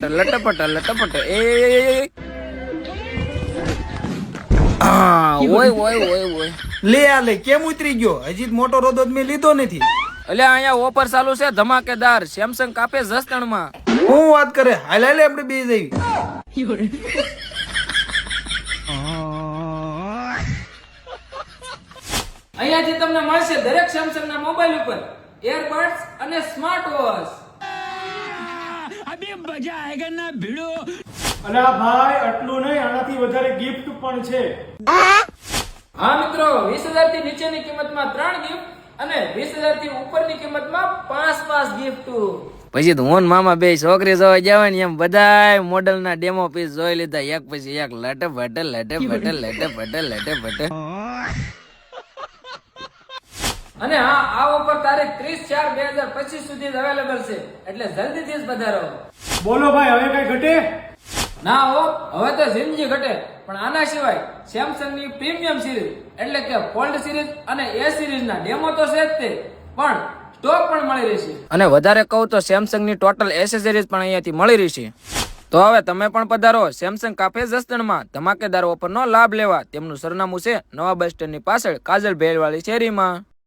લટપટ લટપટ એ ઓય ઓય ઓય ઓય લે આ લે કેમ ઉતરી ગયો? હજી મોટો રોદો મેં લીધો નથી. એટલે અહીંયા ઓફર ચાલુ છે ધમાકેદાર. સેમસંગ કાપે જસ્તણ માં. હું વાત કરે? હાલ હાલ આપણે બે જઈ. અહીંયાથી તમને મળશે દરેક સેમસંગ ના મોબાઈલ ઉપર એરબડ્સ અને સ્માર્ટ વોચ. अभी मजा आएगा ना भिड़ो। અલા ભાઈ આટલું નહીં, આનાથી વધારે ગિફ્ટ પણ છે. હા મિત્રો, 20,000 થી નીચેની કિંમતમાં 3 ગિફ્ટ અને 20,000 થી ઉપરની કિંમતમાં 5 ગિફ્ટ. પછી તો હું મામા બે છોકરી જોવા જવાની એમ બધાય મોડેલ ના ડેમો પીસ જોઈ લીધા, એક પછી એક લટે ભટે લટે ભટે લટે ભટે લટે ભટે. અને હા, આ ઓફર તારીખ 30/4/2025 સુધી જ અવેલેબલ છે, એટલે જલ્દીથી જ પધારો. બોલો ભાઈ, હવે કઈ ઘટે? ના હો, હવે તો જિંદગી ઘટે. પણ આના સિવાય સેમસંગ ની પ્રીમિયમ સિરીઝ એટલે કે ફોલ્ડ સિરીઝ અને એ સિરીઝ ના ડેમો તો છે જ તે, પણ સ્ટોક પણ મળી રહેશે. અને વધારે કહું તો સેમસંગ ની ટોટલ એસેસરીઝ પણ અહીંયાથી મળી રહેશે. તો હવે તમે પણ પધારો સેમસંગ કાફે જસદણમાં ધમાકેદાર ઓફરનો લાભ લેવા. તેમનું સરનામું છે નવા બસ સ્ટેન્ડની પાછળ કાજલ ભેળવાળી શેરીમાં.